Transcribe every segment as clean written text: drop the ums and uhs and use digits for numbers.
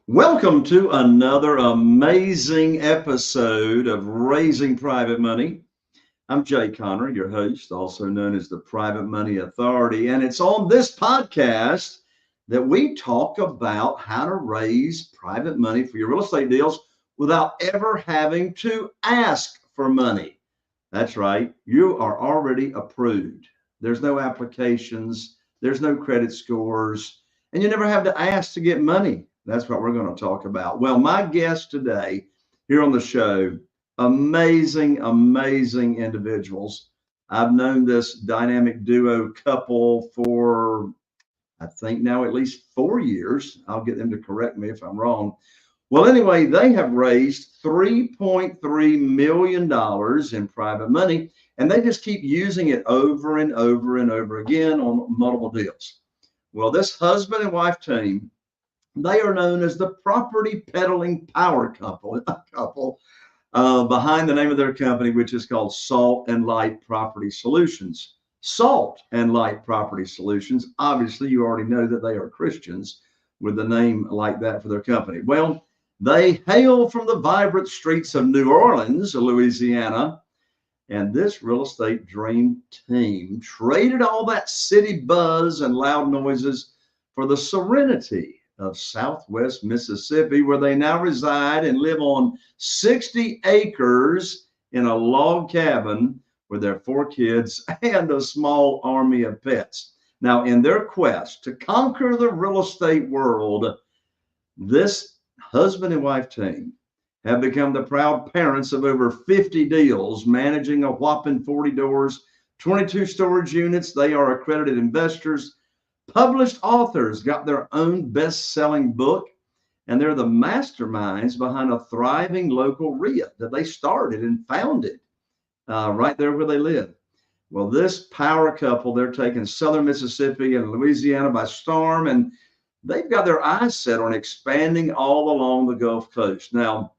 Welcome to another amazing episode of Raising Private Money. I'm Jay Conner, your host, also known as the Private Money Authority. And it's on this podcast that we talk about how to raise private money for your real estate deals without ever having to ask for money. That's right. You are already approved. There's no applications. There's no credit scores. And you never have to ask to get money. That's what we're going to talk about. Well, my guest today here on the show, amazing individuals. I've known this dynamic duo couple for, I think now at least 4 years. I'll get them to correct me if I'm wrong. Well, anyway, they have raised $3.3 million in private money, and they just keep using it over and over again on multiple deals. Well, this husband and wife team, they are known as the property-peddling power couple behind the name of their company, which is called Salt and Light Property Solutions. Salt and Light Property Solutions. Obviously, you already know that they are Christians with the name like that for their company. Well, they hail from the vibrant streets of New Orleans, Louisiana, and this real estate dream team traded all that city buzz and loud noises for the serenity of Southwest Mississippi, where they now reside and live on 60 acres in a log cabin with their 4 kids and a small army of pets. Now, in their quest to conquer the real estate world, this husband and wife team have become the proud parents of over 50 deals, managing a whopping 40 doors, 22 storage units. They are accredited investors, published authors, got their own best-selling book, and they're the masterminds behind a thriving local REIA that they started and founded right there where they live. Well, this power couple, they're taking southern Mississippi and Louisiana by storm, and they've got their eyes set on expanding all along the Gulf Coast. Now,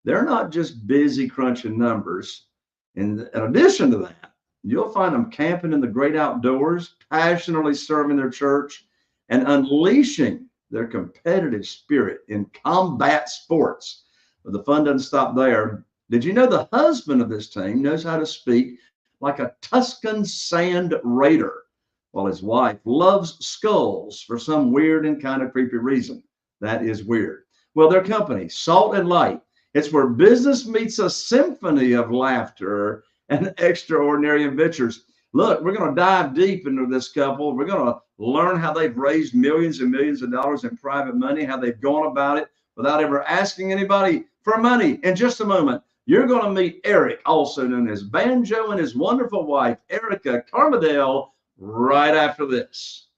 they're not just busy crunching numbers. In addition to that, you'll find them camping in the great outdoors, passionately serving their church, and unleashing their competitive spirit in combat sports. But the fun doesn't stop there. Did you know the husband of this team knows how to speak like a Tuscan sand raider, while his wife loves skulls for some weird and kind of creepy reason? That is weird. Well, their company, Salt and Light, it's where business meets a symphony of laughter and extraordinary adventures. Look, we're going to dive deep into this couple. We're going to learn how they've raised millions and millions of dollars in private money, how they've gone about it without ever asking anybody for money. In just a moment, you're going to meet Eric, also known as Banjo, and his wonderful wife, Erica Camardelle, right after this.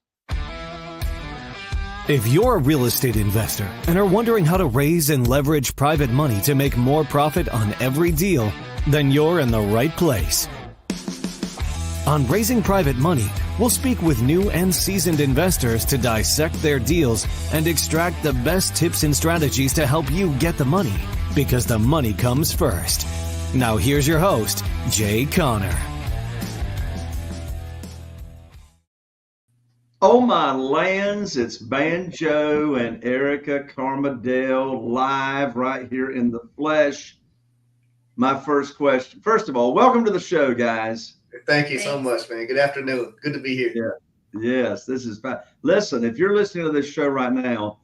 If you're a real estate investor and are wondering how to raise and leverage private money to make more profit on every deal, then you're in the right place. On Raising Private Money, we'll speak with new and seasoned investors to dissect their deals and extract the best tips and strategies to help you get the money, because the money comes first. Now here's your host, Jay Conner. Oh my lands, it's Banjo and Erica Camardelle live right here in the flesh. My first question, first of all, welcome to the show, guys. Thank you so much, man. Good afternoon. Good to be here. Yeah. Yes, this is fine. Listen, if you're listening to this show right now,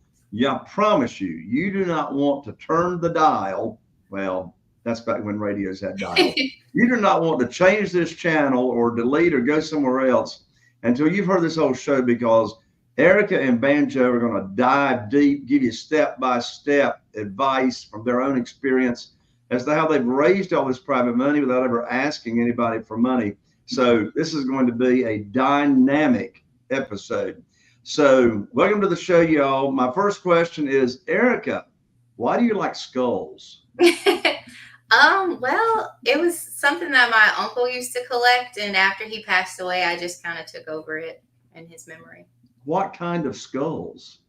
I promise you, you do not want to turn the dial. Well, that's back when radios had dial. You do not want to change this channel or delete or go somewhere else until you've heard this whole show, because Erica and Banjo are going to dive deep, give you step-by-step advice from their own experience as to how they've raised all this private money without ever asking anybody for money. So this is going to be a dynamic episode. So welcome to the show, y'all. My first question is, Erica, why do you like skulls? Well, it was something that my uncle used to collect, and after he passed away, I just kind of took over it in his memory. What kind of skulls?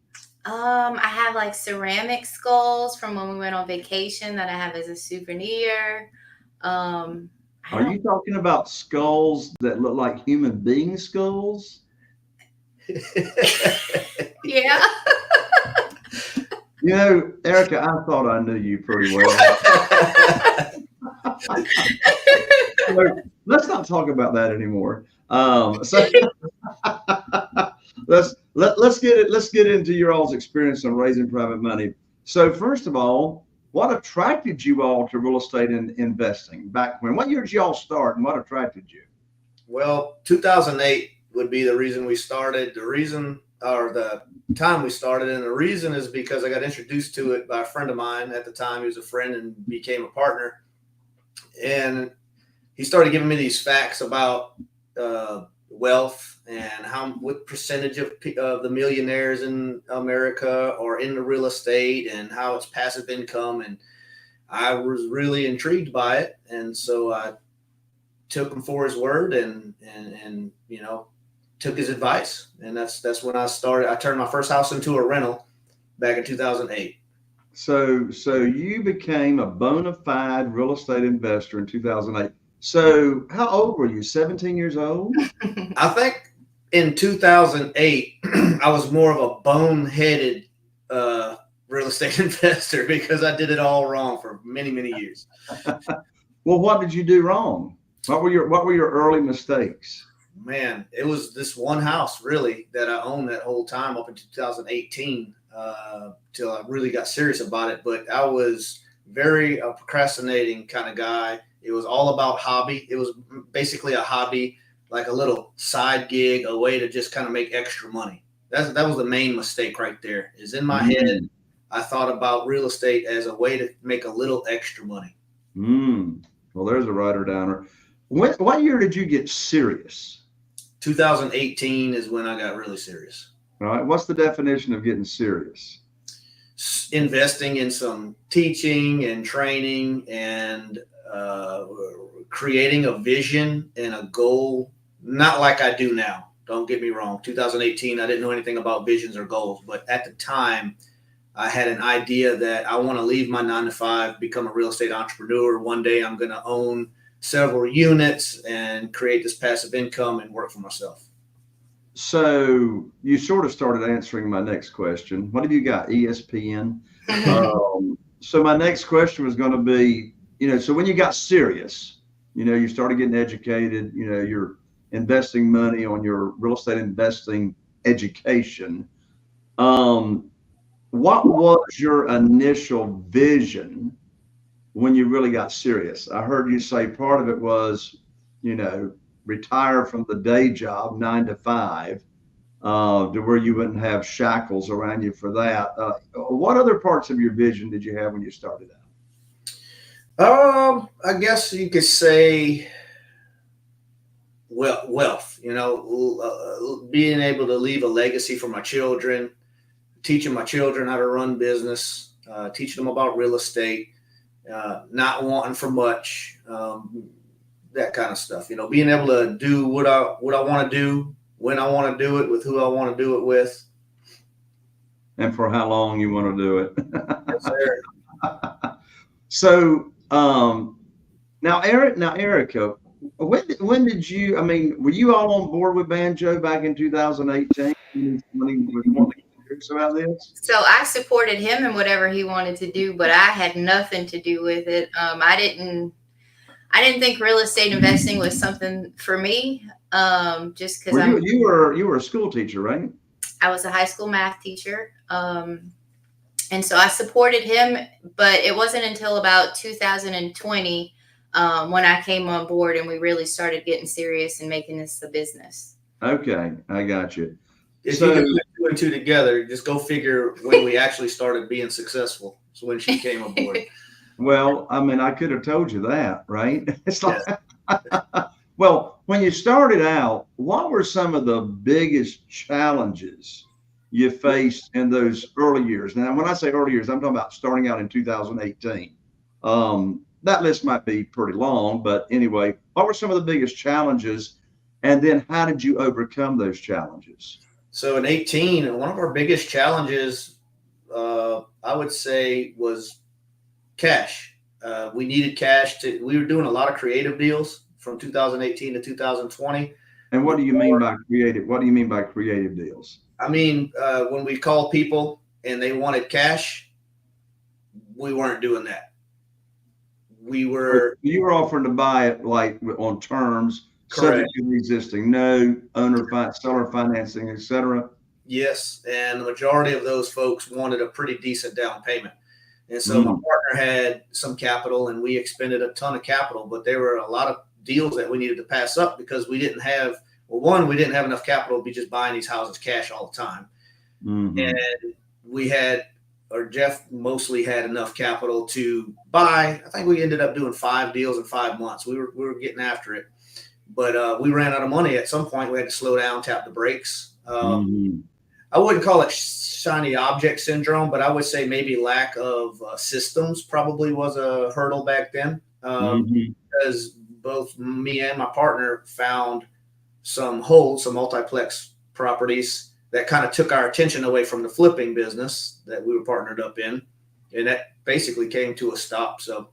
I have like ceramic skulls from when we went on vacation that I have as a souvenir. Are you talking about skulls that look like human being skulls? Yeah. You know, Erica, I thought I knew you pretty well. So, let's not talk about that anymore. So let's get into your all's experience on raising private money. So first of all, what attracted you all to real estate and investing back when? What year did you all start, and what attracted you? Well, 2008 would be the reason we started. The reason, or the time we started, and the reason is because I got introduced to it by a friend of mine at the time. He was a friend and became a partner, and he started giving me these facts about wealth and what percentage of the millionaires in America are in the real estate and how it's passive income. And I was really intrigued by it. And so I took him for his word and took his advice. And that's when I started. I turned my first house into a rental back in 2008. So you became a bona fide real estate investor in 2008. So how old were you? 17 years old? I think in 2008, I was more of a boneheaded real estate investor because I did it all wrong for many, many years. Well, what did you do wrong? What were your early mistakes? Man, it was this one house really that I owned that whole time up until 2018 till I really got serious about it. But I was very procrastinating kind of guy. It was all about hobby. It was basically a hobby, like a little side gig, a way to just kind of make extra money. That was the main mistake right there. Is in my head, I thought about real estate as a way to make a little extra money. Well, there's a writer downer. What year did you get serious? 2018 is when I got really serious. All right. What's the definition of getting serious? Investing in some teaching and training and creating a vision and a goal, not like I do now. Don't get me wrong. 2018, I didn't know anything about visions or goals, but at the time, I had an idea that I want to leave my 9-to-5, become a real estate entrepreneur. One day, I'm going to own several units and create this passive income and work for myself. So you sort of started answering my next question. What have you got? ESPN? So my next question was going to be, so when you got serious, you started getting educated, you're investing money on your real estate investing education. What was your initial vision when you really got serious? I heard you say part of it was, retire from the day job, 9-to-5, to where you wouldn't have shackles around you for that. What other parts of your vision did you have when you started out? I guess you could say wealth, being able to leave a legacy for my children, teaching my children how to run business, teaching them about real estate, not wanting for much, that kind of stuff, being able to do what I want to do, when I want to do it, with who I want to do it with. And for how long you want to do it. Yes, sir. So, now Erica, when did you, were you all on board with Banjo back in 2018 when he was wanting to get serious about this? So I supported him in whatever he wanted to do, but I had nothing to do with it. I didn't think real estate investing was something for me. Just because you were a school teacher, right? I was a high school math teacher. And so I supported him, but it wasn't until about 2020 when I came on board and we really started getting serious and making this a business. Okay, I got you. If you can put two and two together, just go figure when we actually started being successful. So when she came aboard. Well, I could have told you that, right? It's like, well, when you started out, what were some of the biggest challenges you faced in those early years? Now, when I say early years, I'm talking about starting out in 2018. That list might be pretty long, but anyway, what were some of the biggest challenges? And then how did you overcome those challenges? So in 18, one of our biggest challenges, I would say, was cash. We needed cash we were doing a lot of creative deals from 2018 to 2020. And what do you mean by creative? What do you mean by creative deals? When we called people and they wanted cash, we weren't doing that. You were offering to buy it like on terms, correct, subject to the existing note, seller financing, etc. Yes, and the majority of those folks wanted a pretty decent down payment. And so my partner had some capital and we expended a ton of capital, but there were a lot of deals that we needed to pass up because we didn't have, we didn't have enough capital to be just buying these houses cash all the time. And we had, or Jeff mostly had enough capital to buy. I think we ended up doing 5 deals in 5 months. We were getting after it, but we ran out of money at some point. We had to slow down, tap the brakes. I wouldn't call it shiny object syndrome, but I would say maybe lack of systems probably was a hurdle back then, because both me and my partner found some multiplex properties that kind of took our attention away from the flipping business that we were partnered up in. And that basically came to a stop. So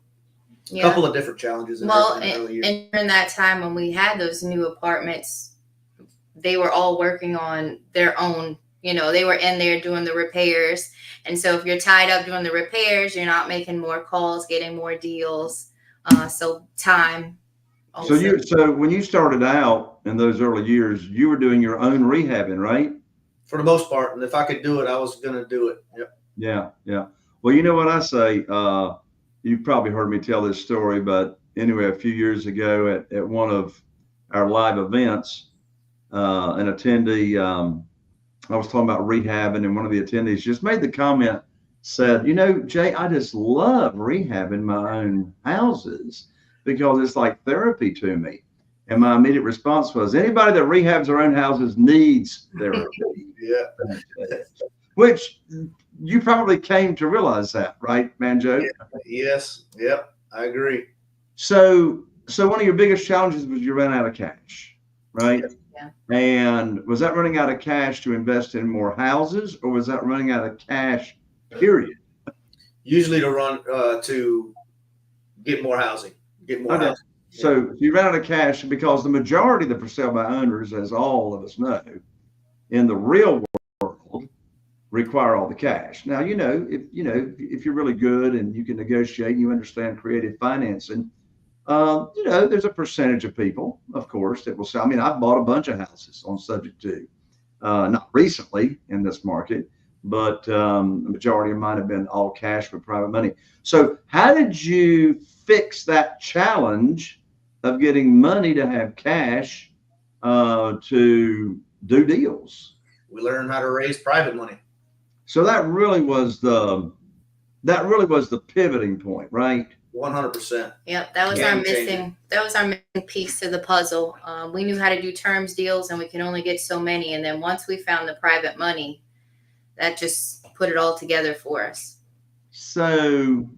a couple of different challenges. And during that time when we had those new apartments, they were all working on their own. They were in there doing the repairs. And so if you're tied up doing the repairs, you're not making more calls, getting more deals. So time. Also. So when you started out in those early years, you were doing your own rehabbing, right? For the most part. And if I could do it, I was going to do it. Yep. Yeah. Well, you know what I say? You've probably heard me tell this story, but anyway, a few years ago at one of our live events, an attendee, I was talking about rehabbing, and one of the attendees just made the comment, said, Jay, I just love rehabbing my own houses because it's like therapy to me. And my immediate response was, anybody that rehabs their own houses needs therapy. Which you probably came to realize that, right, Banjo? Yes. Yep. I agree. So one of your biggest challenges was you ran out of cash, right? Yep. Yeah. And was that running out of cash to invest in more houses, or was that running out of cash, period? Usually to get more housing, housing. So if you ran out of cash, because the majority of the for sale by owners, as all of us know, in the real world, require all the cash. Now, if you're really good and you can negotiate and you understand creative financing, there's a percentage of people, of course, that will say, I've bought a bunch of houses on subject to, not recently in this market, but the majority of mine have been all cash for private money. So how did you fix that challenge of getting money to have cash to do deals? We learned how to raise private money. So that really was the pivoting point, right? 100%. Yep, that was our missing piece to the puzzle. We knew how to do terms deals, and we can only get so many. And then once we found the private money, that just put it all together for us. So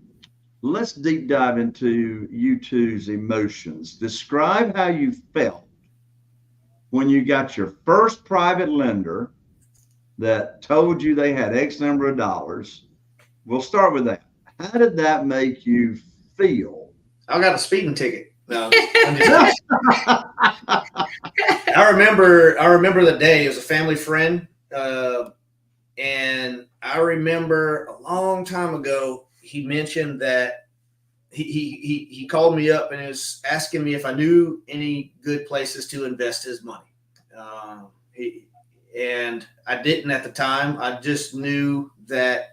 let's deep dive into you two's emotions. Describe how you felt when you got your first private lender that told you they had X number of dollars. We'll start with that. How did that make you feel? I got a speeding ticket. No, I remember the day. It was a family friend, and I remember a long time ago he mentioned that he called me up and was asking me if I knew any good places to invest his money. And I didn't at the time. I just knew that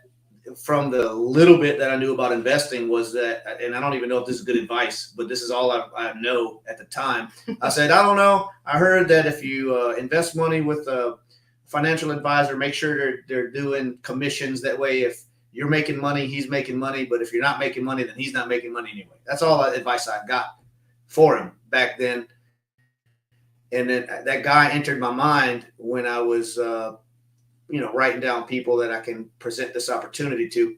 from the little bit that I knew about investing was that, and I don't even know if this is good advice, but this is all I know at the time. I said, I don't know. I heard that if you invest money with a financial advisor, make sure they're doing commissions. That way, if you're making money, he's making money. But if you're not making money, then he's not making money anyway. That's all the advice I got for him back then. And then that guy entered my mind when I was, writing down people that I can present this opportunity to.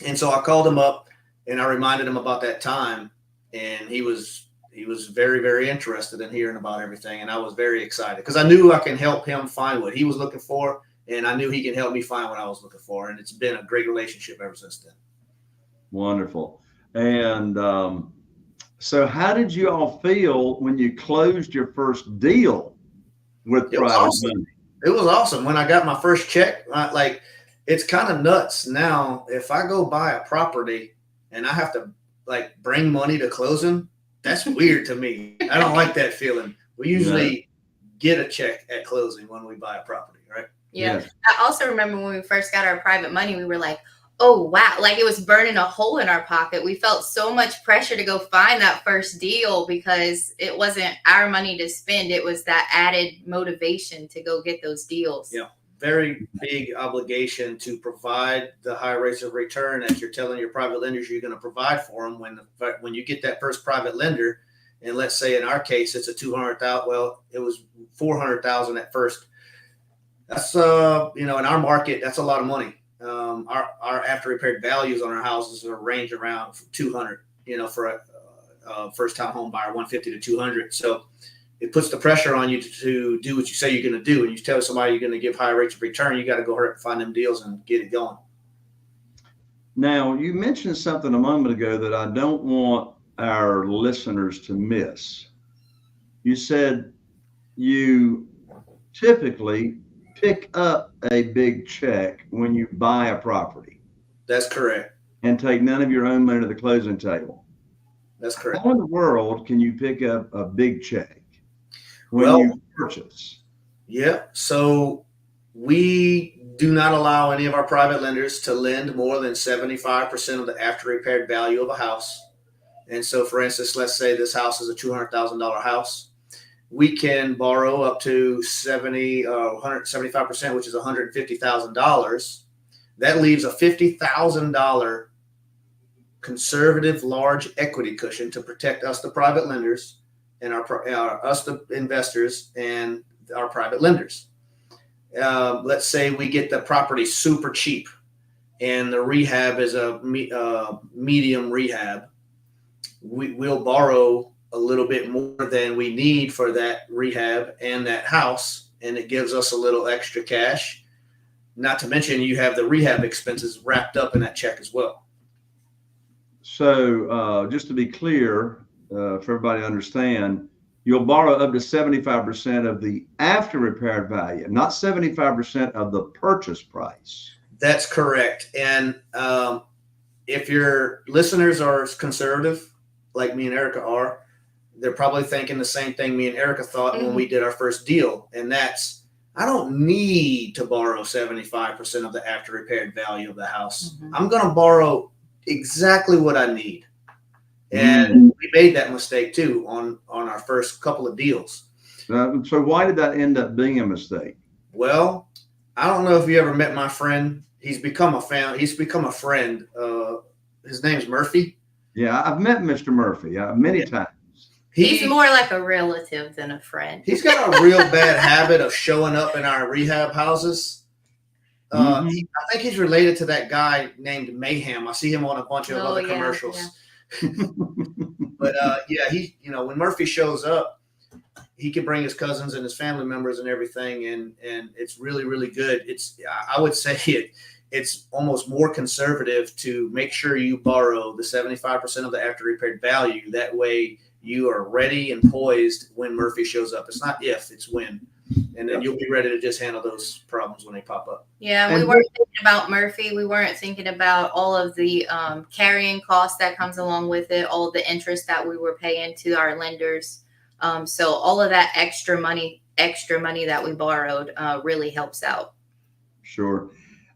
And so I called him up and I reminded him about that time. And he was very, very interested in hearing about everything. And I was very excited because I knew I can help him find what he was looking for. And I knew he can help me find what I was looking for. And it's been a great relationship ever since then. Wonderful. And so how did you all feel when you closed your first deal with private money? It was awesome. When I got my first check, it's kind of nuts. Now, if I go buy a property and I have to like bring money to closing, that's weird to me. I don't like that feeling. We usually get a check at closing when we buy a property, right? Yeah. Yes. I also remember when we first got our private money, we were like, oh, wow. Like it was burning a hole in our pocket. We felt so much pressure to go find that first deal because it wasn't our money to spend. It was that added motivation to go get those deals. Yeah. Very big obligation to provide the high rates of return that you're telling your private lenders you're going to provide for them when you get that first private lender. And let's say in our case, it's a 200,000. Well, it was 400,000 at first. That's, in our market, that's a lot of money. Our after repaired values on our houses are range around 200, for a first time home buyer, 150 to 200. So it puts the pressure on you to do what you say you're going to do. And you tell somebody you're going to give high rates of return, you got to go hurt and find them deals and get it going. Now, you mentioned something a moment ago that I don't want our listeners to miss. You said you typically pick up a big check when you buy a property. That's correct. And take none of your own money to the closing table. That's correct. How in the world can you pick up a big check when you purchase? Yeah. So we do not allow any of our private lenders to lend more than 75% of the after repaired value of a house. And so, for instance, let's say this house is a $200,000 house. We can borrow up to 175%, which is $150,000. That leaves a $50,000 conservative large equity cushion to protect us, the private lenders, and us, the investors, and our private lenders. Let's say we get the property super cheap, and the rehab is a medium rehab. We'll borrow a little bit more than we need for that rehab and that house, and it gives us a little extra cash. Not to mention you have the rehab expenses wrapped up in that check as well. So just to be clear, for everybody to understand, you'll borrow up to 75% of the after repaired value, not 75% of the purchase price. That's correct. And if your listeners are conservative, like me and Erica are, they're probably thinking the same thing me and Erica thought when we did our first deal. And that's, I don't need to borrow 75% of the after repaired value of the house. I'm going to borrow exactly what I need. And we made that mistake too on our first couple of deals. So why did that end up being a mistake? Well, I don't know if you ever met my friend. He's become a friend. His name's Murphy. Yeah, I've met Mr. Murphy many times. He's more like a relative than a friend. He's got a real bad habit of showing up in our rehab houses. I think he's related to that guy named Mayhem. I see him on a bunch of other commercials. Yeah. But when Murphy shows up, he can bring his cousins and his family members and everything, and it's really, really good. I would say it's almost more conservative to make sure you borrow the 75% of the after repaired value. That way you are ready and poised when Murphy shows up. It's not if, it's when. And then you'll be ready to just handle those problems when they pop up. Yeah, we weren't thinking about Murphy. We weren't thinking about all of the carrying costs that comes along with it, all of the interest that we were paying to our lenders. So all of that extra money that we borrowed really helps out. Sure.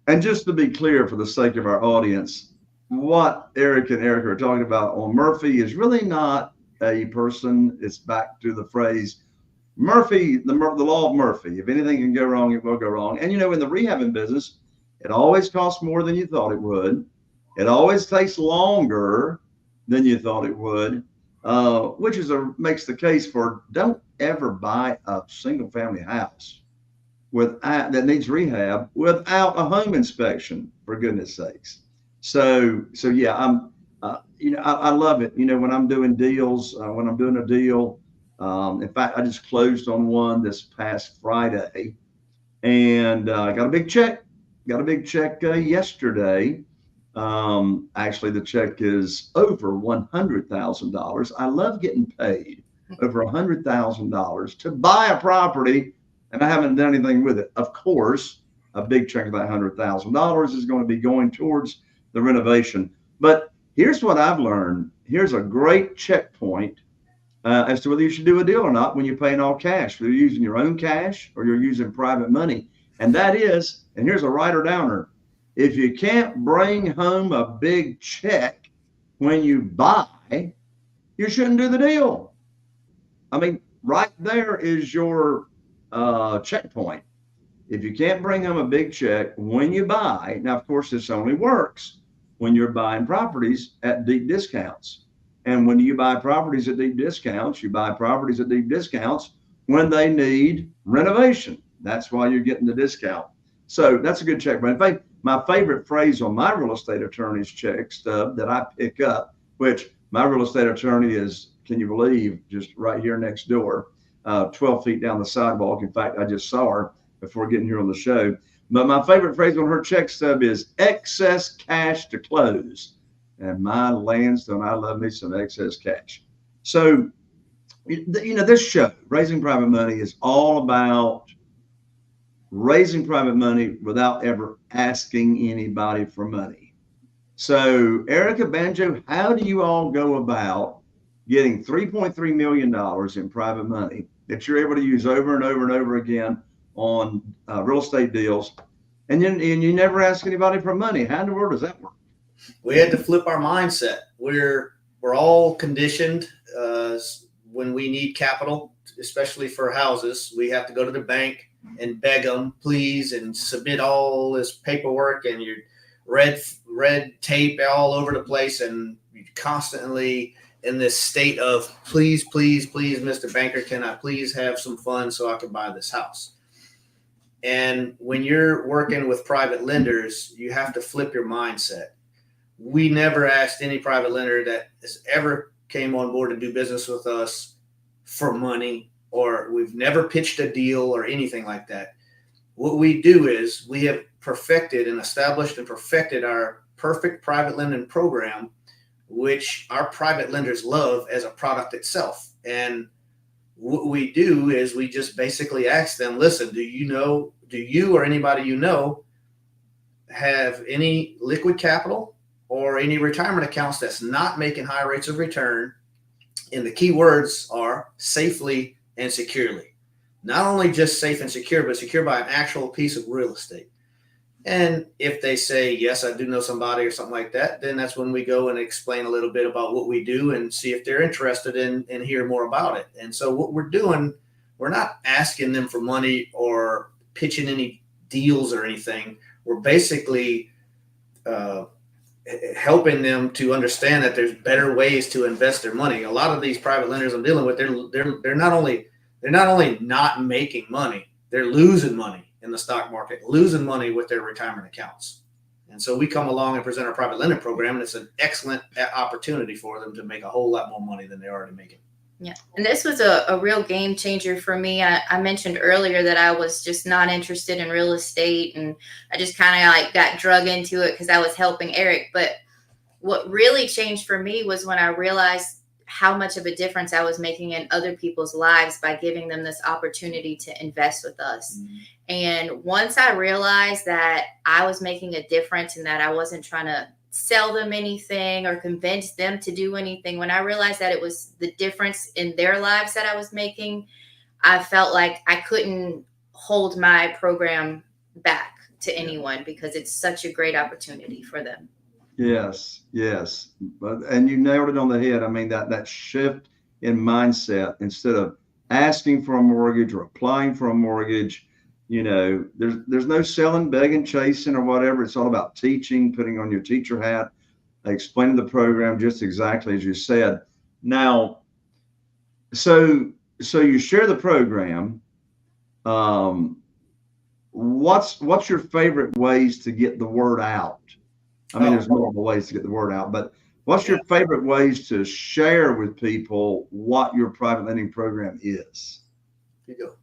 And just to be clear, for the sake of our audience, what Eric and Erica are talking about on Murphy is really not a person. It's back to the phrase Murphy, the law of Murphy. If anything can go wrong, it will go wrong. And in the rehabbing business, it always costs more than you thought it would. It always takes longer than you thought it would, which makes the case for don't ever buy a single family house that needs rehab without a home inspection, for goodness sakes. So yeah, I love it. When I'm doing deals, when I'm doing a deal, in fact, I just closed on one this past Friday, and got a big check. Got a big check yesterday. Actually, the check is over $100,000. I love getting paid over $100,000 to buy a property, and I haven't done anything with it. Of course, a big chunk of that $100,000 is going to be going towards the renovation. But here's what I've learned. Here's a great checkpoint as to whether you should do a deal or not when you're paying all cash, whether you're using your own cash or you're using private money. And that is, and here's a writer downer, if you can't bring home a big check when you buy, you shouldn't do the deal. I mean, right there is your checkpoint. If you can't bring home a big check when you buy, now, of course, this only works when you're buying properties at deep discounts. And when you buy properties at deep discounts, you buy properties at deep discounts when they need renovation. That's why you're getting the discount. So that's a good check. But in fact, my favorite phrase on my real estate attorney's check stub that I pick up, which my real estate attorney is, can you believe, just right here next door, 12 feet down the sidewalk. In fact, I just saw her before getting here on the show. But my favorite phrase on her check stub is excess cash to close. And my Lansdowne, I love me some excess cash. So, this show, Raising Private Money, is all about raising private money without ever asking anybody for money. So, Erica, Banjo, how do you all go about getting $3.3 million in private money that you're able to use over and over and over again on real estate deals, and you never ask anybody for money? How in the world does that work? We had to flip our mindset. We're all conditioned when we need capital, especially for houses. We have to go to the bank and beg them, please, and submit all this paperwork and your red tape all over the place, and you're constantly in this state of please, please, please, Mr. Banker, can I please have some funds so I can buy this house? And when you're working with private lenders, you have to flip your mindset. We never asked any private lender that has ever came on board to do business with us for money, or we've never pitched a deal or anything like that. What we do is we have perfected and established and perfected our perfect private lending program, which our private lenders love as a product itself. And what we do is we just basically ask them, listen, do you or anybody you know have any liquid capital or any retirement accounts that's not making high rates of return? And the key words are safely and securely. Not only just safe and secure, but secure by an actual piece of real estate. And if they say, yes, I do know somebody or something like that, then that's when we go and explain a little bit about what we do and see if they're interested in and hear more about it. And so what we're doing, we're not asking them for money or pitching any deals or anything. We're basically helping them to understand that there's better ways to invest their money. A lot of these private lenders I'm dealing with, they're not only not making money, they're losing money in the stock market, losing money with their retirement accounts. And so we come along and present our private lending program, and it's an excellent opportunity for them to make a whole lot more money than they're already making. Yeah. And this was a real game changer for me. I mentioned earlier that I was just not interested in real estate, and I just kind of got drug into it because I was helping Eric. But what really changed for me was when I realized how much of a difference I was making in other people's lives by giving them this opportunity to invest with us. Mm-hmm. And once I realized that I was making a difference and that I wasn't trying to sell them anything or convince them to do anything, when I realized that it was the difference in their lives that I was making, I felt like I couldn't hold my program back to anyone because it's such a great opportunity for them. Yes. And you nailed it on the head. I mean, that shift in mindset, instead of asking for a mortgage or applying for a mortgage, there's no selling, begging, chasing, or whatever. It's all about teaching, putting on your teacher hat, explaining the program just exactly as you said. Now, so you share the program. What's your favorite ways to get the word out? I mean, there's multiple ways to get the word out, but what's your favorite ways to share with people what your private lending program is? Here you go.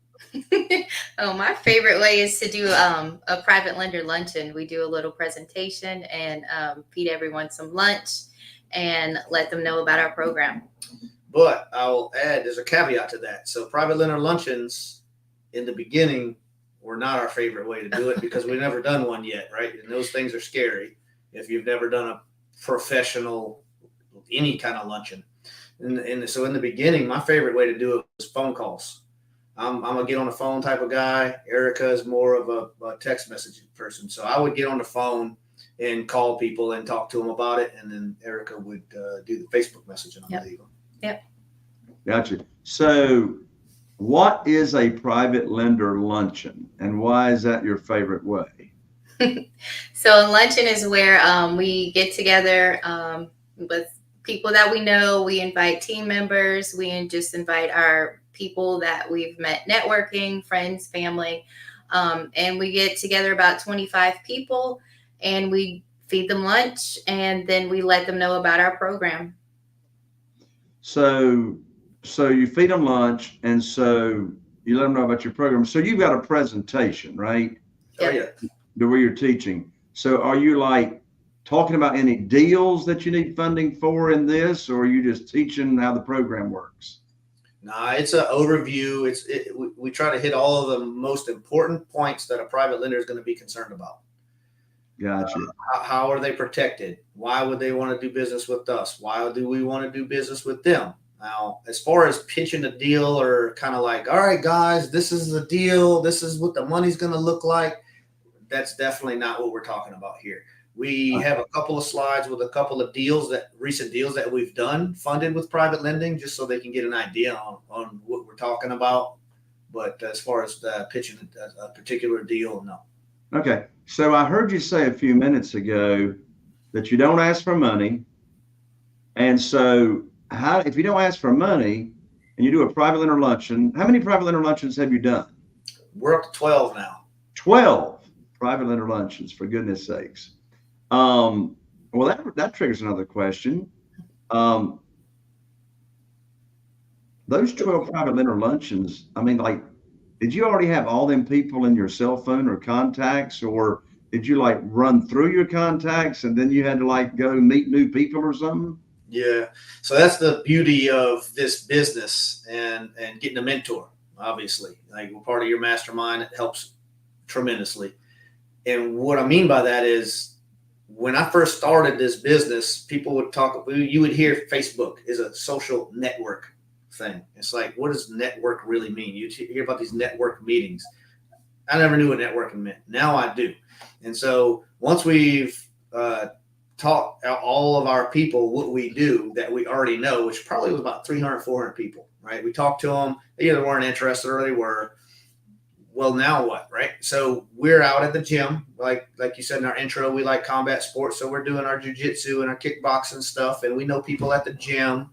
Oh, my favorite way is to do a private lender luncheon. We do a little presentation and feed everyone some lunch and let them know about our program. But I'll add, there's a caveat to that. So private lender luncheons in the beginning, were not our favorite way to do it because we've never done one yet, right? And those things are scary if you've never done a professional, any kind of luncheon. And so in the beginning, my favorite way to do it was phone calls. I'm a get on the phone type of guy. Erica is more of a text messaging person. So I would get on the phone and call people and talk to them about it. And then Erica would do the Facebook messaging, I believe. Yep. Gotcha. So what is a private lender luncheon and why is that your favorite way? So luncheon is where we get together with people that we know. We invite team members. We just invite our people that we've met networking, friends, family. And we get together about 25 people and we feed them lunch and then we let them know about our program. So you feed them lunch and so you let them know about your program. So you've got a presentation, right? Oh, yeah. Where you're teaching. So are you like talking about any deals that you need funding for in this, or are you just teaching how the program works? Nah, it's an overview. We try to hit all of the most important points that a private lender is going to be concerned about. Gotcha. How are they protected? Why would they want to do business with us? Why do we want to do business with them? Now, as far as pitching a deal or kind of like, all right, guys, this is the deal. This is what the money's going to look like. That's definitely not what we're talking about here. We have a couple of slides with a couple of recent deals that we've done funded with private lending, just so they can get an idea on what we're talking about. But as far as pitching a particular deal, no. Okay. So I heard you say a few minutes ago that you don't ask for money. And so if you don't ask for money and you do a private lender luncheon, how many private lender luncheons have you done? We're up to 12 now. 12 private lender luncheons, for goodness sakes. Well, that triggers another question. Those 12 private lender luncheons, I mean, like, did you already have all them people in your cell phone or contacts, or did you like run through your contacts and then you had to like go meet new people or something? Yeah. So that's the beauty of this business and getting a mentor, obviously. Like, we're part of your mastermind. It helps tremendously. And what I mean by that is, when I first started this business, people would talk, you would hear Facebook is a social network thing. It's like, what does network really mean? You hear about these network meetings. I never knew what networking meant. Now I do. And so once we've taught all of our people what we do that we already know, which probably was about 300, 400 people, right? We talked to them. They either weren't interested or they were. Well, now what, right? So we're out at the gym, like you said in our intro, we like combat sports. So we're doing our jiu-jitsu and our kickboxing stuff, and we know people at the gym.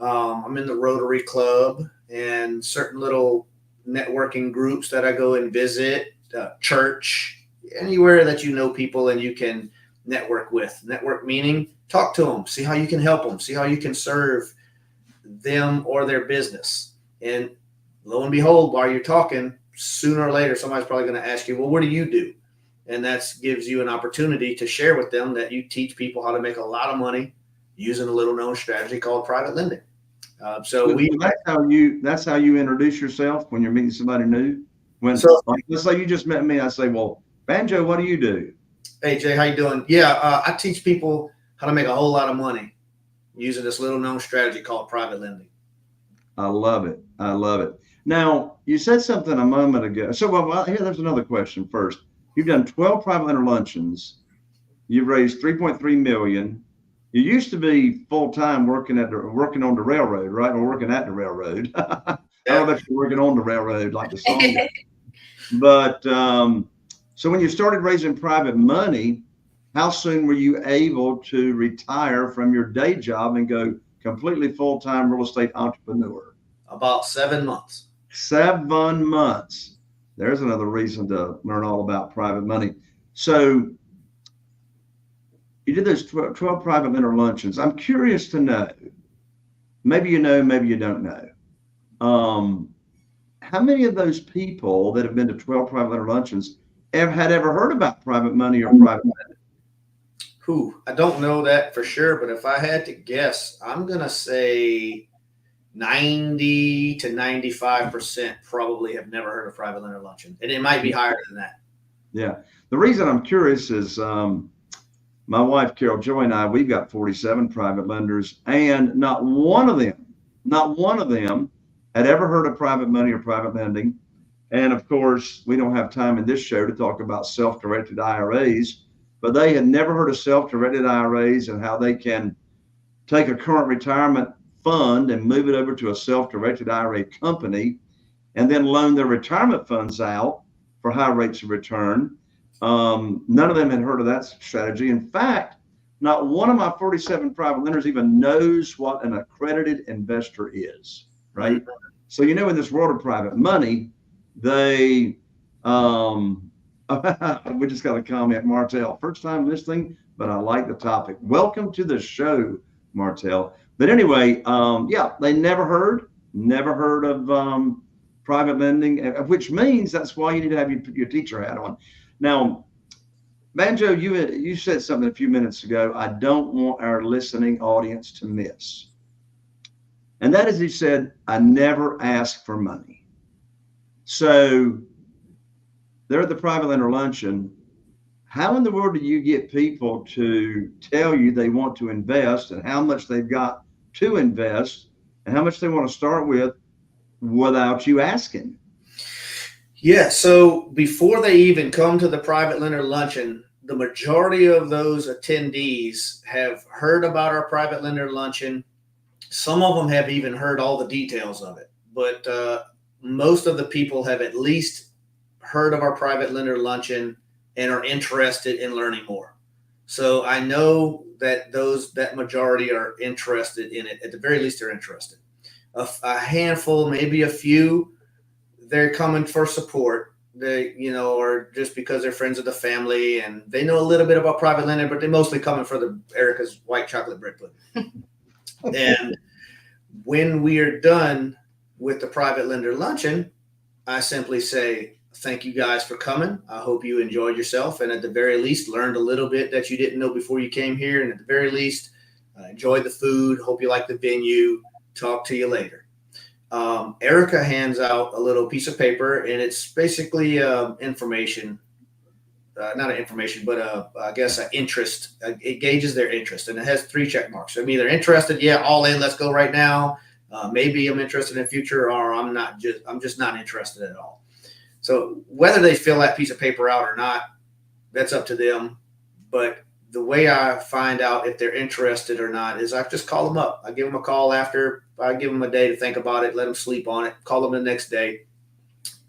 I'm in the Rotary Club and certain little networking groups that I go and visit, church, anywhere that you know people and you can network with. Network meaning talk to them, see how you can help them, see how you can serve them or their business. And lo and behold, while you're talking, sooner or later, somebody's probably going to ask you, well, what do you do? And that gives you an opportunity to share with them that you teach people how to make a lot of money using a little known strategy called private lending. That's how you introduce yourself when you're meeting somebody new. Let's say you just met me. I say, well, Banjo, what do you do? Hey, Jay, how you doing? Yeah, I teach people how to make a whole lot of money using this little known strategy called private lending. I love it. I love it. Now, you said something a moment ago. So, there's another question first. You've done 12 private lender luncheons. You've raised $3.3 million. You used to be full-time working on the railroad, right? Or working at the railroad. I don't know if you're working on the railroad like the song. But so when you started raising private money, how soon were you able to retire from your day job and go completely full-time real estate entrepreneur? About 7 months. 7 months. There's another reason to learn all about private money. So you did those 12 private lender luncheons. I'm curious to know, maybe you know, maybe you don't know. How many of those people that have been to 12 private lender luncheons had ever heard about private money or private lending? I don't know that for sure, but if I had to guess, I'm going to say 90 to 95% probably have never heard of private lender luncheon, and it might be higher than that. Yeah. The reason I'm curious is my wife, Carol Joy, and I, we've got 47 private lenders, and not one of them had ever heard of private money or private lending. And of course, we don't have time in this show to talk about self-directed IRAs, but they had never heard of self-directed IRAs and how they can take a current retirement fund and move it over to a self-directed IRA company and then loan their retirement funds out for high rates of return. None of them had heard of that strategy. In fact, not one of my 47 private lenders even knows what an accredited investor is, right? So, in this world of private money, they, we just got a comment, Martell, first time listening, but I like the topic. Welcome to the show, Martell. But anyway, they never heard of private lending, which means that's why you need to have your teacher hat on. Now, Banjo, you said something a few minutes ago I don't want our listening audience to miss. And that is, you said, I never ask for money. So they're at the private lender luncheon. How in the world do you get people to tell you they want to invest and how much they've got to invest and how much they want to start with without you asking? Yeah. So before they even come to the private lender luncheon, the majority of those attendees have heard about our private lender luncheon. Some of them have even heard all the details of it, but most of the people have at least heard of our private lender luncheon and are interested in learning more. So I know that that majority are interested in it. At the very least, they're interested. A handful, maybe a few, they're coming for support. They, or just because they're friends of the family and they know a little bit about private lending, but they're mostly coming for Erica's white chocolate bread pudding. And when we are done with the private lender luncheon, I simply say, thank you guys for coming. I hope you enjoyed yourself. And at the very least, learned a little bit that you didn't know before you came here. And at the very least, enjoy the food. Hope you like the venue. Talk to you later. Erica hands out a little piece of paper, and it's basically information, not an information, but I guess an interest. It gauges their interest, and it has 3 check marks. So I'm either interested, yeah, all in, let's go right now. Maybe I'm interested in the future, or I'm just not interested at all. So whether they fill that piece of paper out or not, that's up to them. But the way I find out if they're interested or not is I just call them up. I give them a call after. I give them a day to think about it, let them sleep on it, call them the next day.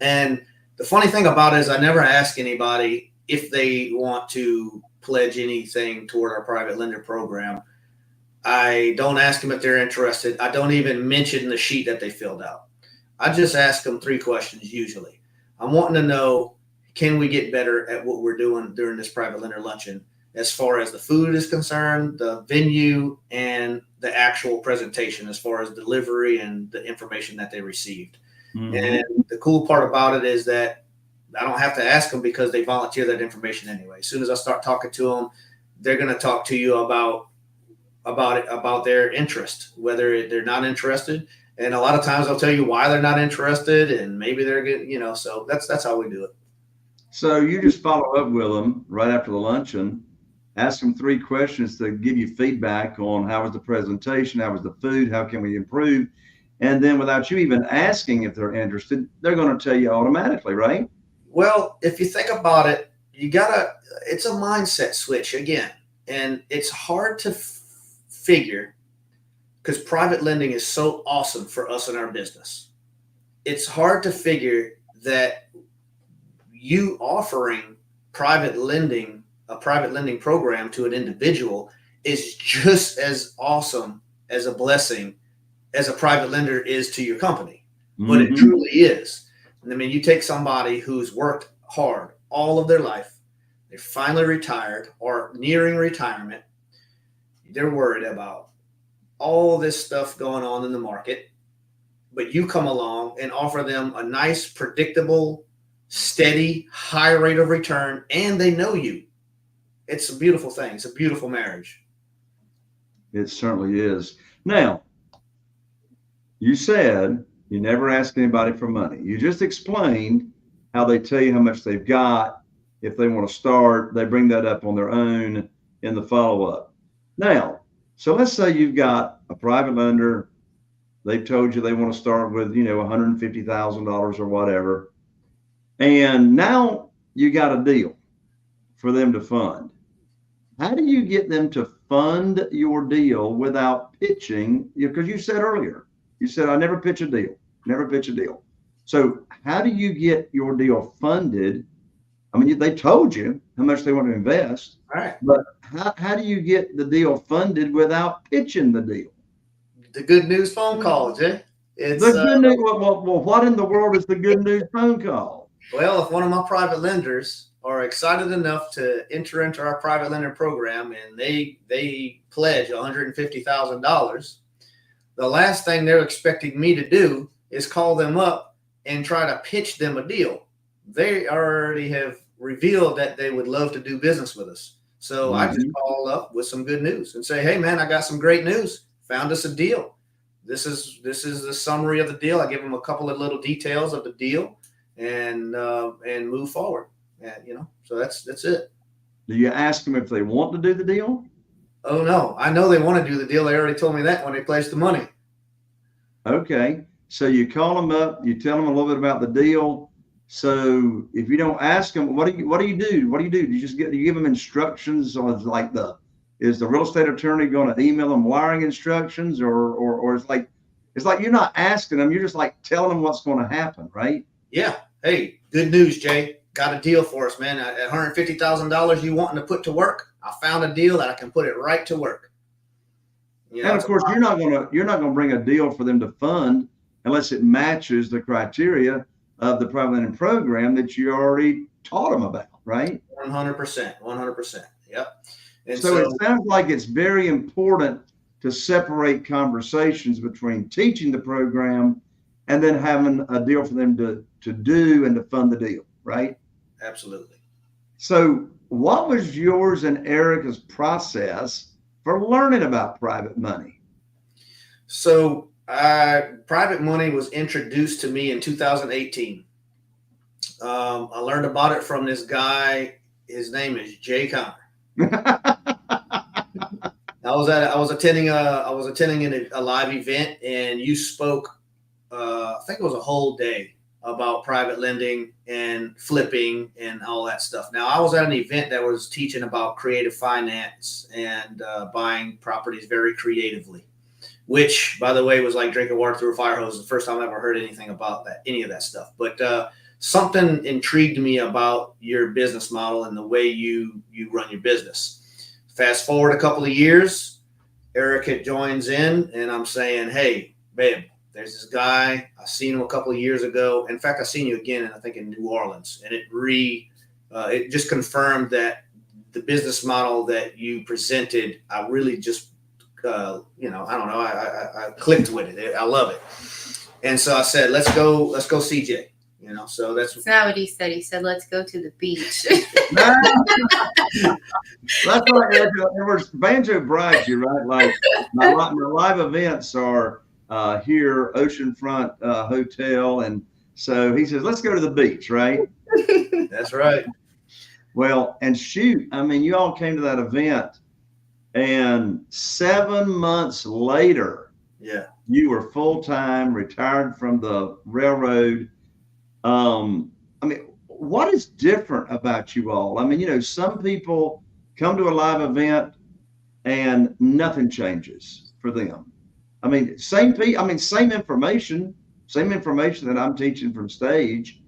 And the funny thing about it is I never ask anybody if they want to pledge anything toward our private lender program. I don't ask them if they're interested. I don't even mention the sheet that they filled out. I just ask them 3 questions usually. I'm wanting to know, can we get better at what we're doing during this private lender luncheon as far as the food is concerned, the venue, and the actual presentation as far as delivery and the information that they received. Mm-hmm. And the cool part about it is that I don't have to ask them because they volunteer that information anyway. As soon as I start talking to them, they're going to talk to you about their interest, whether they're not interested. And a lot of times they'll tell you why they're not interested, and maybe they're good, so that's how we do it. So you just follow up with them right after the luncheon, ask them 3 questions to give you feedback on how was the presentation, how was the food, how can we improve? And then without you even asking if they're interested, they're going to tell you automatically, right? Well, if you think about it, it's a mindset switch again. And it's hard to figure because private lending is so awesome for us in our business. It's hard to figure that you offering a private lending program to an individual is just as awesome as a blessing as a private lender is to your company. Mm-hmm. But it truly is. I mean, you take somebody who's worked hard all of their life, they're finally retired or nearing retirement, they're worried about all this stuff going on in the market, but you come along and offer them a nice, predictable, steady, high rate of return, and they know you. It's a beautiful thing. It's a beautiful marriage. It certainly is. Now, You said you never ask anybody for money. You just explained how they tell you how much they've got. If they want to start, they bring that up on their own in the follow-up. Now, so let's say you've got a private lender. They've told you they want to start with, $150,000 or whatever. And now you got a deal for them to fund. How do you get them to fund your deal without pitching? Because you said earlier, you said, I never pitch a deal, never pitch a deal. So how do you get your deal funded? I mean, they told you how much they want to invest, Right. But how do you get the deal funded without pitching the deal? The good news phone call, Jay. It's the good news. Well, what in the world is the good news phone call? Well, if one of my private lenders are excited enough to enter into our private lender program and they pledge $150,000, the last thing they're expecting me to do is call them up and try to pitch them a deal. They already have revealed that they would love to do business with us. So I just call up with some good news and say, hey man, I got some great news. Found us a deal. This is the summary of the deal. I give them a couple of little details of the deal and move forward. And, so that's it. Do you ask them if they want to do the deal? Oh no, I know they want to do the deal. They already told me that when they placed the money. Okay. So you call them up, you tell them a little bit about the deal. So if you don't ask them, what do you do? What do you do? Do you give them instructions on is the real estate attorney going to email them wiring instructions or it's like you're not asking them, you're just like telling them what's going to happen, right? Yeah. Hey, good news, Jay. Got a deal for us, man. At $150,000 you wanting to put to work, I found a deal that I can put it right to work. And of course, you're not gonna bring a deal for them to fund unless it matches the criteria of the private lending program that you already taught them about, right? 100%. Yep. And so it sounds like it's very important to separate conversations between teaching the program and then having a deal for them to do and to fund the deal, right? Absolutely. So what was yours and Erica's process for learning about private money? So private money was introduced to me in 2018. I learned about it from this guy. His name is Jay Connor. I was attending a live event, and you spoke. I think it was a whole day about private lending and flipping and all that stuff. Now, I was at an event that was teaching about creative finance and buying properties very creatively, which, by the way, was like drinking water through a fire hose. The first time I ever heard anything about that, any of that stuff. But something intrigued me about your business model and the way you run your business. Fast forward a couple of years, Erica joins in, and I'm saying, hey, babe, there's this guy. I seen him a couple of years ago. In fact, I seen you again, and I think in New Orleans, and it just confirmed that the business model that you presented, I really just, I don't know, I clicked with it. I love it. And so I said, let's go CJ. So that's not what he said. He said, let's go to the beach. That's like Banjo bribes you, right? Like my live events are here, Oceanfront Hotel. And so he says, let's go to the beach, right? That's right. Well, and shoot, I mean, you all came to that event and 7 months later, yeah, you were full-time, retired from the railroad. I mean, what is different about you all? I mean, some people come to a live event and nothing changes for them. I mean, same information that I'm teaching from stage.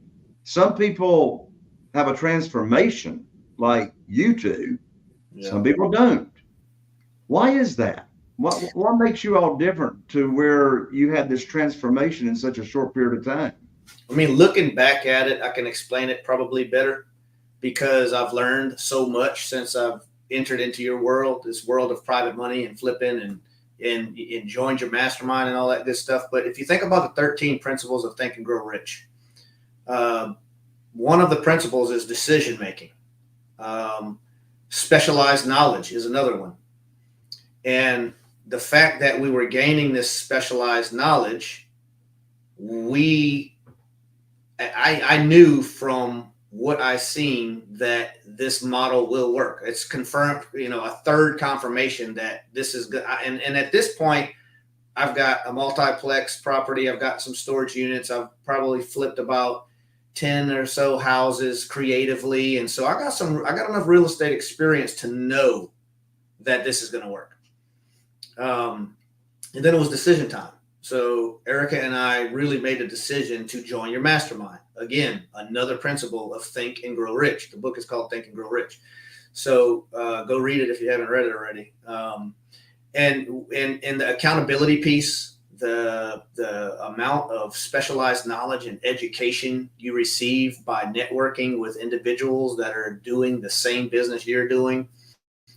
Some people have a transformation like you two. Yeah. Some people don't. Why is that? What makes you all different to where you had this transformation in such a short period of time? I mean, looking back at it, I can explain it probably better because I've learned so much since I've entered into your world, this world of private money and flipping and joined your mastermind and all that good stuff. But if you think about the 13 principles of Think and Grow Rich, one of the principles is decision making. Specialized knowledge is another one. And the fact that we were gaining this specialized knowledge, I knew from what I seen that this model will work. It's confirmed, a third confirmation that this is good. And at this point, I've got a multiplex property. I've got some storage units. I've probably flipped about 10 or so houses creatively. And so I got enough real estate experience to know that this is going to work. And then it was decision time. So Erica and I really made a decision to join your mastermind. Again, another principle of Think and Grow Rich. The book is called Think and Grow Rich. So go read it if you haven't read it already. And the accountability piece, the amount of specialized knowledge and education you receive by networking with individuals that are doing the same business you're doing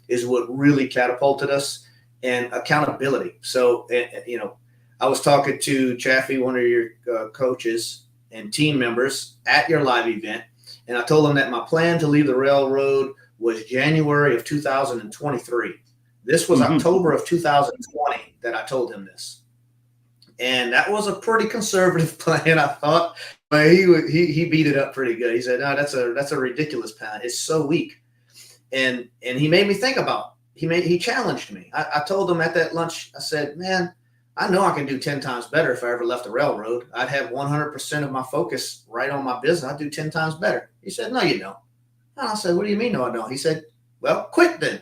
is what really catapulted us. And accountability. So, I was talking to Chaffee, one of your coaches and team members at your live event, and I told him that my plan to leave the railroad was January of 2023. This was October of 2020 that I told him this. And that was a pretty conservative plan, I thought, but he beat it up pretty good. He said, no, that's a ridiculous plan. It's so weak. And he made me think about it. He challenged me. I told him at that lunch, I said, man, I know I can do 10 times better if I ever left the railroad. I'd have 100% of my focus right on my business. I'd do 10 times better. He said, no, you don't. And I said, what do you mean, no, I don't? He said, well, quit then.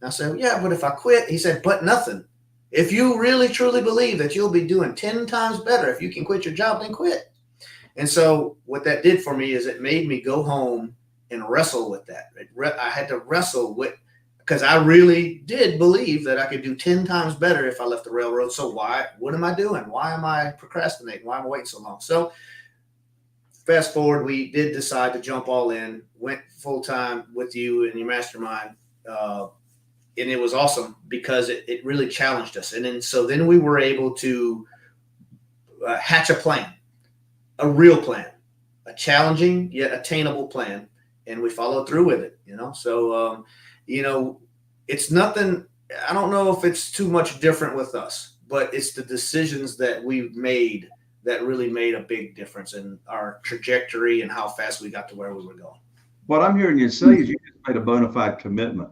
I said, yeah, but if I quit, he said, but nothing. If you really, truly believe that you'll be doing 10 times better if you can quit your job, then quit. And so what that did for me is it made me go home and wrestle with that. I had to wrestle with, because I really did believe that I could do 10 times better if I left the railroad. So what am I doing? Why am I procrastinating? Why am I waiting so long? So fast forward, we did decide to jump all in, went full time with you and your mastermind. And it was awesome because it really challenged us. And then we were able to hatch a plan, a real plan, a challenging yet attainable plan. And we followed through with it, So, it's nothing. I don't know if it's too much different with us, but it's the decisions that we've made that really made a big difference in our trajectory and how fast we got to where we were going. What I'm hearing you say is you just made a bona fide commitment.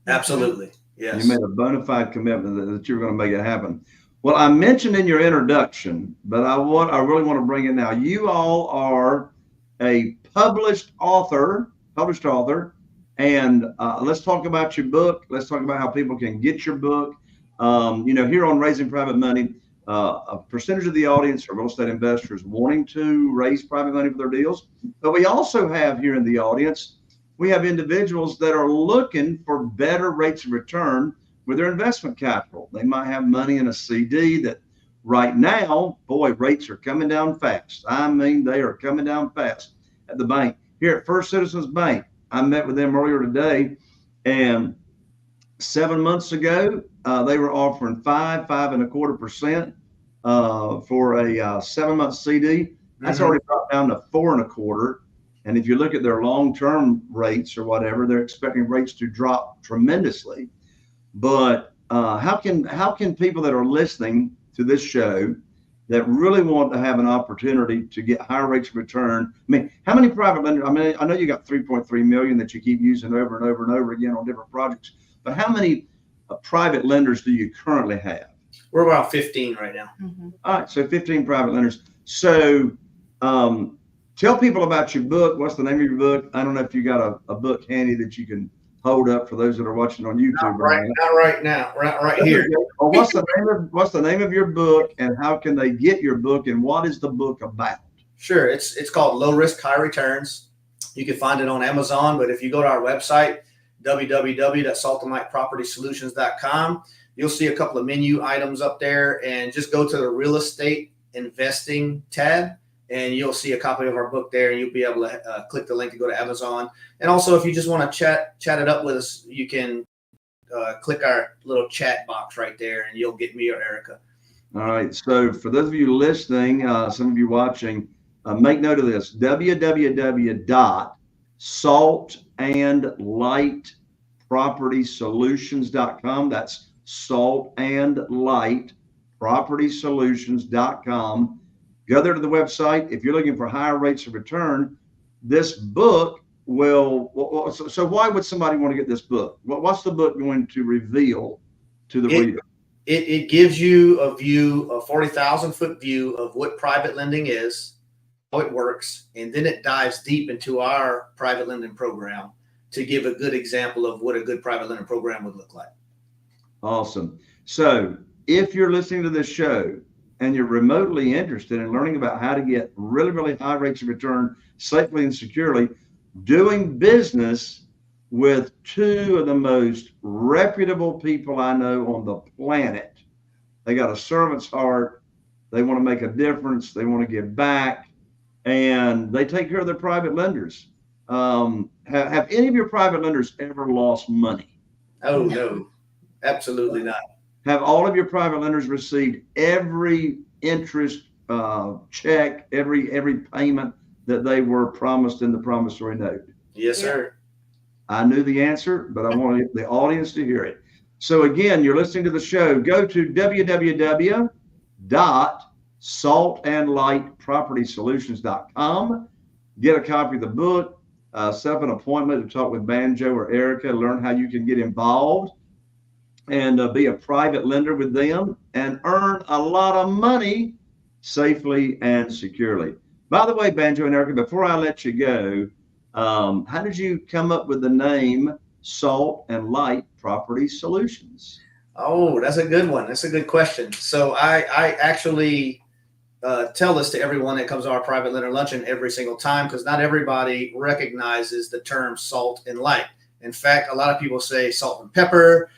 Absolutely. Yes. You made a bona fide commitment that you're going to make it happen. Well, I mentioned in your introduction, but I really want to bring it now. You all are a published author, and let's talk about your book. Let's talk about how people can get your book. Here on Raising Private Money, a percentage of the audience are real estate investors wanting to raise private money for their deals. But we also have here in the audience, we have individuals that are looking for better rates of return with their investment capital. They might have money in a CD that right now, boy, rates are coming down fast. I mean, they are coming down fast at the bank. Here at First Citizens Bank, I met with them earlier today, and 7 months ago, they were offering 5.25% for a 7-month CD. That's already dropped down to 4.25%. And if you look at their long-term rates or whatever, they're expecting rates to drop tremendously. But how can people that are listening to this show that really want to have an opportunity to get higher rates of return? I mean, how many private lenders? I mean, I know you got 3.3 million that you keep using over and over and over again on different projects, but how many private lenders do you currently have? We're about 15 right now. Mm-hmm. All right, so 15 private lenders. So tell people about your book. What's the name of your book? I don't know if you got a book handy that you can hold up for those that are watching on YouTube. Not right now. Right here. Well, what's the name of your book, and how can they get your book, and what is the book about? Sure. It's called Low Risk, High Returns. You can find it on Amazon, but if you go to our website, www.saltonlightpropertysolutions.com, you'll see a couple of menu items up there, and just go to the real estate investing tab, and you'll see a copy of our book there, and you'll be able to click the link to go to Amazon. And also, if you just want to chat it up with us, you can click our little chat box right there, and you'll get me or Erica. All right. So for those of you listening, some of you watching, make note of this: www.saltandlightpropertysolutions.com. That's saltandlightpropertysolutions.com. Go there to the website. If you're looking for higher rates of return, this book will, so why would somebody want to get this book? What's the book going to reveal to the reader? It gives you a view, a 40,000-foot view of what private lending is, how it works, and then it dives deep into our private lending program to give a good example of what a good private lending program would look like. Awesome. So if you're listening to this show and you're remotely interested in learning about how to get really, really high rates of return safely and securely, doing business with two of the most reputable people I know on the planet. They got a servant's heart. They want to make a difference. They want to give back, and they take care of their private lenders. Have any of your private lenders ever lost money? Oh, no, absolutely not. Have all of your private lenders received every interest check, every payment that they were promised in the promissory note? Yes, sir. I knew the answer, but I wanted the audience to hear it. So again, you're listening to the show. Go to www.saltandlightpropertysolutions.com. Get a copy of the book. Set up an appointment to talk with Banjo or Erica. Learn how you can get involved and be a private lender with them and earn a lot of money safely and securely. By the way, Banjo and Erica, before I let you go, how did you come up with the name Salt and Light Property Solutions? Oh, that's a good one. That's a good question. So I actually tell this to everyone that comes to our private lender luncheon every single time, because not everybody recognizes the term salt and light. In fact, a lot of people say salt and pepper,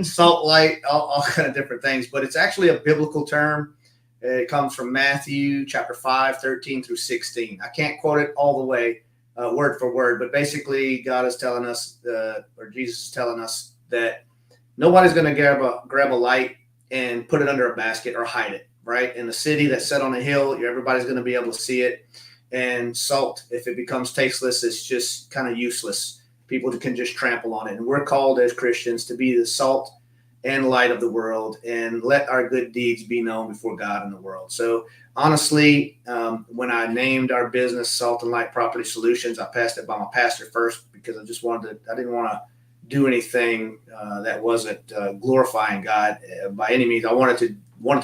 salt, light, all kind of different things, but it's actually a biblical term. It comes from Matthew chapter 5, 13 through 16. I can't quote it all the way, word for word, but basically God is telling us, or Jesus is telling us, that nobody's going to grab a light and put it under a basket or hide it, right? In the city that's set on a hill, everybody's going to be able to see it. And salt, if it becomes tasteless, it's just kind of useless. People can just trample on it. And we're called as Christians to be the salt and light of the world and let our good deeds be known before God and the world. So honestly, when I named our business Salt and Light Property Solutions, I passed it by my pastor first because I didn't want to do anything that wasn't glorifying God by any means. I wanted to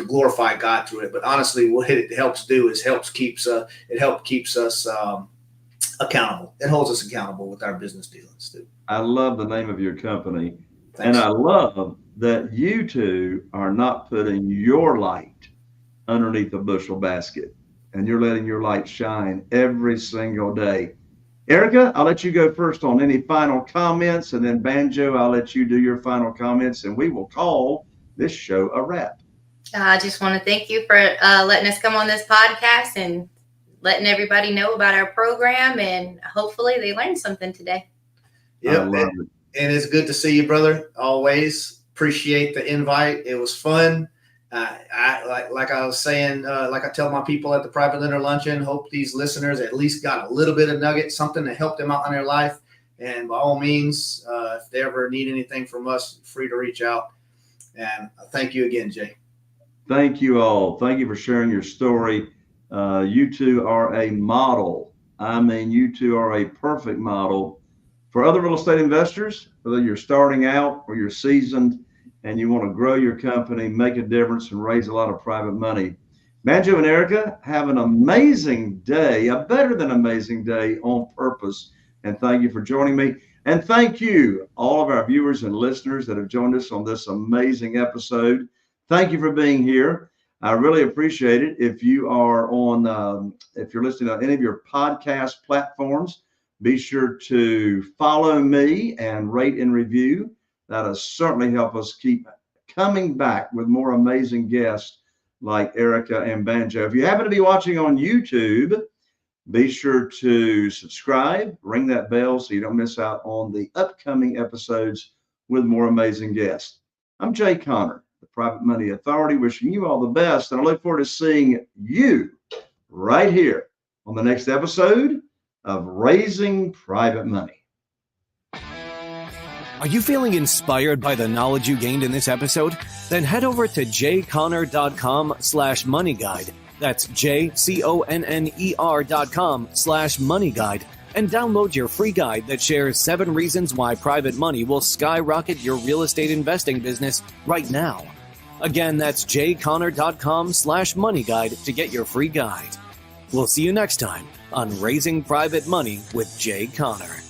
glorify God through it. But honestly, what it helps do is keeps us accountable. It holds us accountable with our business dealings too. I love the name of your company. Thanks. And I love that you two are not putting your light underneath a bushel basket, and you're letting your light shine every single day. Erica, I'll let you go first on any final comments, and then Banjo, I'll let you do your final comments, and we will call this show a wrap. I just want to thank you for letting us come on this podcast and letting everybody know about our program, and hopefully they learned something today. Yep. I love it. And it's good to see you, brother. Always appreciate the invite. It was fun. Like I was saying, like I tell my people at the private lender luncheon, hope these listeners at least got a little bit of nugget, something to help them out in their life. And by all means, if they ever need anything from us, free to reach out. And thank you again, Jay. Thank you all. Thank you for sharing your story. You two are a model. I mean, you two are a perfect model for other real estate investors, whether you're starting out or you're seasoned and you want to grow your company, make a difference, and raise a lot of private money. Banjo and Erica, have an amazing day, a better than amazing day on purpose. And thank you for joining me. And thank you, all of our viewers and listeners that have joined us on this amazing episode. Thank you for being here. I really appreciate it. If you are on, if you're listening to any of your podcast platforms, be sure to follow me and rate and review. That'll certainly help us keep coming back with more amazing guests like Erica and Banjo. If you happen to be watching on YouTube, be sure to subscribe, ring that bell so you don't miss out on the upcoming episodes with more amazing guests. I'm Jay Connor, the Private Money Authority, wishing you all the best, and I look forward to seeing you right here on the next episode of Raising Private Money. Are you feeling inspired by the knowledge you gained in this episode? Then head over to jconner.com/moneyguide. That's jconner.com/moneyguide and download your free guide that shares 7 reasons why private money will skyrocket your real estate investing business right now. Again, that's jconner.com/moneyguide to get your free guide. We'll see you next time on Raising Private Money with Jay Conner.